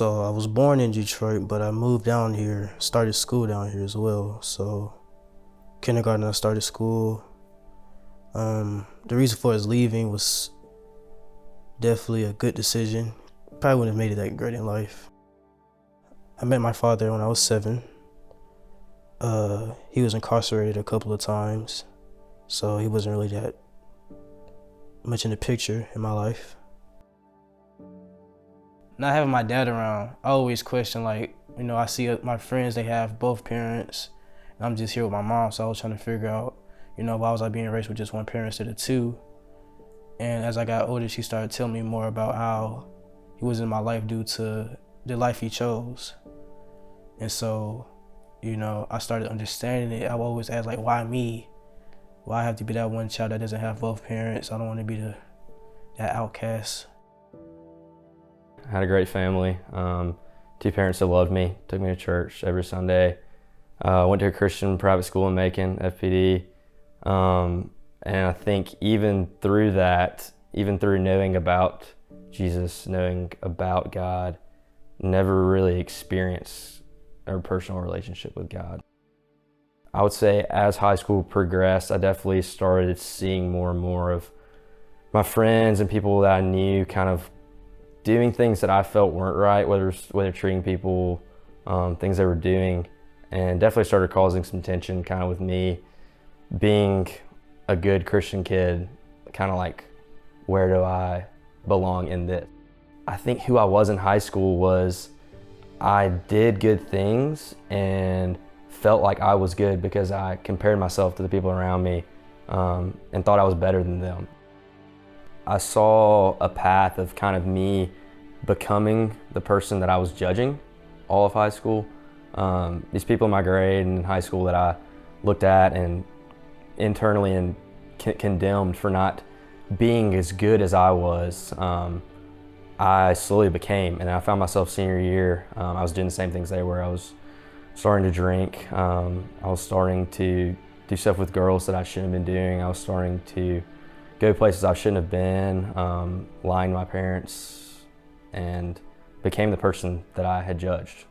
So I was born in Detroit, but I moved down here, started school down here as well. So kindergarten, I started school. The reason for us leaving was definitely a good decision. Probably wouldn't have made it that great in life. I met my father when I was 7. He was incarcerated a couple of times, so he wasn't really that much in the picture in my life. Not having my dad around, I always question, like, I see my friends, they have both parents, and I'm just here with my mom, so I was trying to figure out, why was I being raised with just one parent instead of two? And as I got older, she started telling me more about how he was in my life due to the life he chose. And so, I started understanding it. I would always ask, like, why me? Why I have to be that one child that doesn't have both parents? I don't want to be that outcast. I had a great family. 2 parents that loved me, took me to church every Sunday. Went to a Christian private school in Macon, FPD. And I think even through that, even through knowing about Jesus, knowing about God, never really experienced a personal relationship with God. I would say as high school progressed, I definitely started seeing more and more of my friends and people that I knew kind of doing things that I felt weren't right, whether treating people, things they were doing, and definitely started causing some tension kind of with me being a good Christian kid, kind of like, where do I belong in this? I think who I was in high school was I did good things and felt like I was good because I compared myself to the people around me and thought I was better than them. I saw a path of kind of me becoming the person that I was judging all of high school. These people in my grade and in high school that I looked at and internally and condemned for not being as good as I was, I slowly became, and I found myself senior year. I was doing the same things they were. I was starting to drink. I was starting to do stuff with girls that I shouldn't have been doing. I was starting to go places I shouldn't have been, lying to my parents, and became the person that I had judged.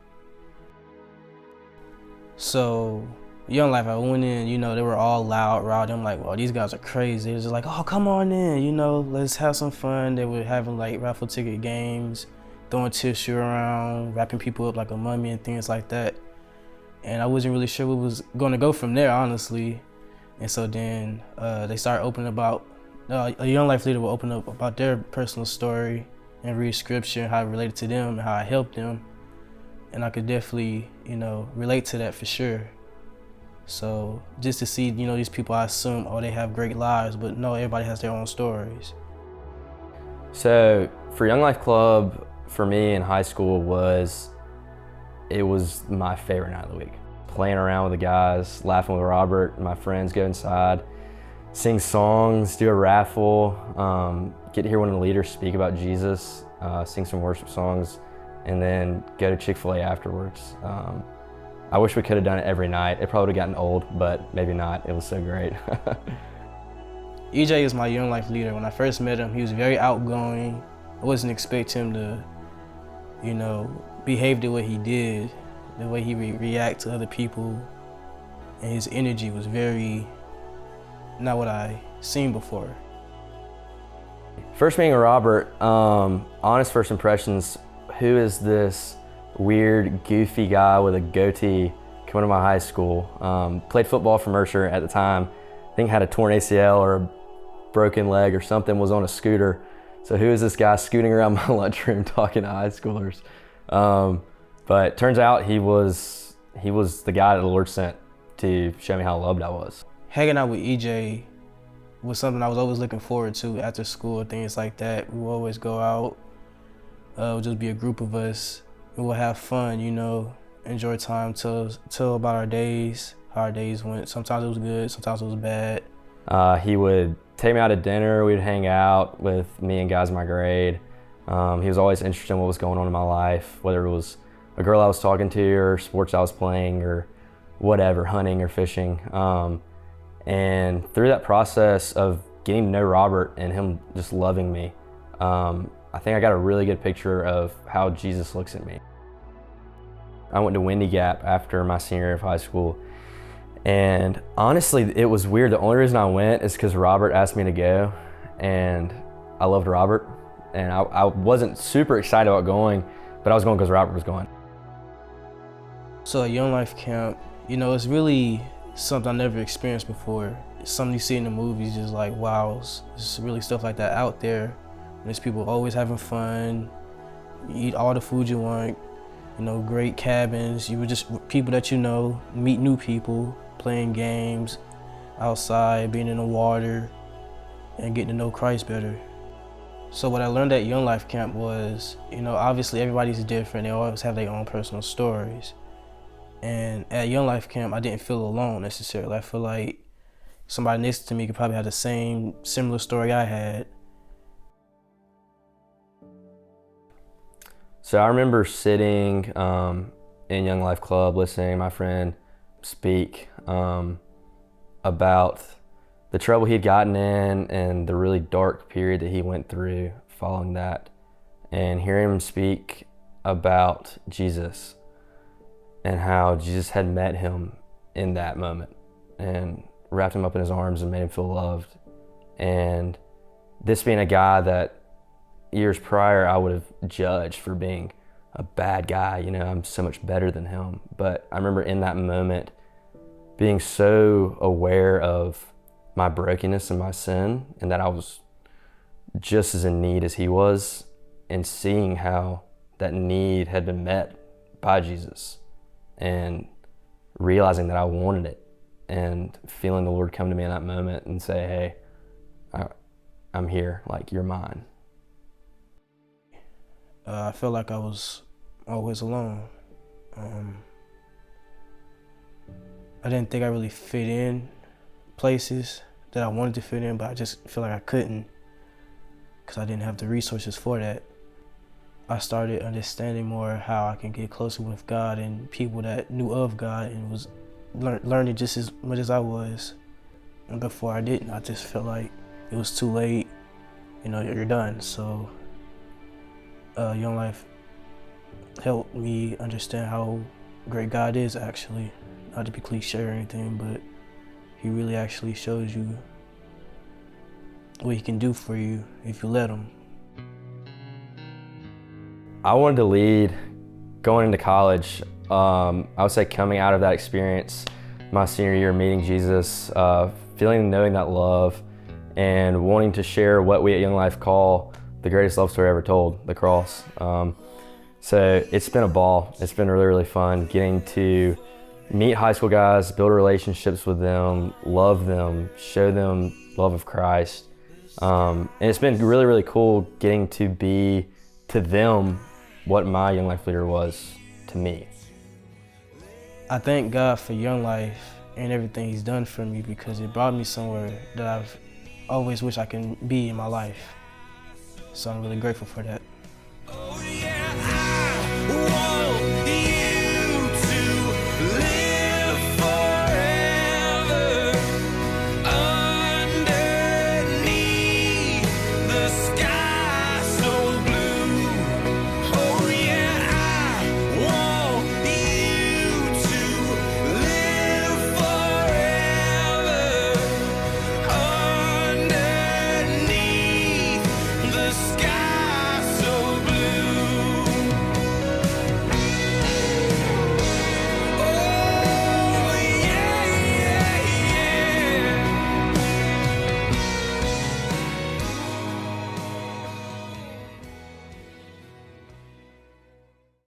So, Young Life, I went in, they were all loud, rowdy. I'm like, well, these guys are crazy. It was just like, oh, come on in, let's have some fun. They were having like raffle ticket games, throwing tissue around, wrapping people up like a mummy and things like that. And I wasn't really sure what was going to go from there, honestly. And so then they started opening about, a Young Life leader will open up about their personal story and read scripture and how it related to them and how I helped them. And I could definitely, relate to that for sure. So just to see, these people, I assume, they have great lives, but no, everybody has their own stories. So for Young Life Club, for me in high school it was my favorite night of the week. Playing around with the guys, laughing with Robert and my friends, go inside, sing songs, do a raffle, get to hear one of the leaders speak about Jesus, sing some worship songs, and then go to Chick-fil-A afterwards. I wish we could have done it every night. It probably would have gotten old, but maybe not. It was so great. EJ is my Young Life leader. When I first met him, he was very outgoing. I wasn't expecting him to, behave the way he did, the way he react to other people, and his energy was very not what I seen before. First meeting with Robert, honest first impressions, who is this weird, goofy guy with a goatee coming to my high school? Played football for Mercer at the time. I think had a torn ACL or a broken leg or something, was on a scooter. So who is this guy scooting around my lunchroom talking to high schoolers? But turns out he was the guy that the Lord sent to show me how loved I was. Hanging out with EJ was something I was always looking forward to after school, things like that. We would always go out. It would just be a group of us. We would have fun, enjoy time, tell about our days, how our days went. Sometimes it was good, sometimes it was bad. He would take me out to dinner. We'd hang out with me and guys in my grade. He was always interested in what was going on in my life, whether it was a girl I was talking to or sports I was playing or whatever, hunting or fishing. And through that process of getting to know Robert and him just loving me, I think I got a really good picture of how Jesus looks at me. I went to Windy Gap after my senior year of high school, and honestly, it was weird. The only reason I went is because Robert asked me to go, and I loved Robert, and I wasn't super excited about going, but I was going because Robert was going. So at Young Life Camp, you know, it's really something I never experienced before. It's something you see in the movies, just like, wow, there's really stuff like that out there. And there's people always having fun, you eat all the food you want, you know, great cabins. You were just people that you know, meet new people, playing games outside, being in the water, and getting to know Christ better. So what I learned at Young Life Camp was, you know, obviously everybody's different. They always have their own personal stories. And at Young Life Camp, I didn't feel alone necessarily. I feel like somebody next to me could probably have the similar story I had. So I remember sitting in Young Life Club listening to my friend speak about the trouble he'd gotten in and the really dark period that he went through following that, and hearing him speak about Jesus and how Jesus had met him in that moment and wrapped him up in his arms and made him feel loved. And this being a guy that years prior I would have judged for being a bad guy, you know, I'm so much better than him. But I remember in that moment being so aware of my brokenness and my sin, and that I was just as in need as he was, and seeing how that need had been met by Jesus, and realizing that I wanted it, and feeling the Lord come to me in that moment and say, hey, I'm here, like, you're mine. I felt like I was always alone. I didn't think I really fit in places that I wanted to fit in, but I just feel like I couldn't because I didn't have the resources for that. I started understanding more how I can get closer with God and people that knew of God and was learning just as much as I was. And before I didn't, I just felt like it was too late, you know, you're done. So Young Life helped me understand how great God is actually. Not to be cliche or anything, but he really actually shows you what he can do for you if you let him. I wanted to lead going into college. I would say coming out of that experience, my senior year, meeting Jesus, knowing that love, and wanting to share what we at Young Life call the greatest love story ever told, the cross. So it's been a ball. It's been really, really fun getting to meet high school guys, build relationships with them, love them, show them love of Christ. And it's been really, really cool getting to be to them what my Young Life leader was to me. I thank God for Young Life and everything he's done for me, because it brought me somewhere that I've always wished I can be in my life. So I'm really grateful for that.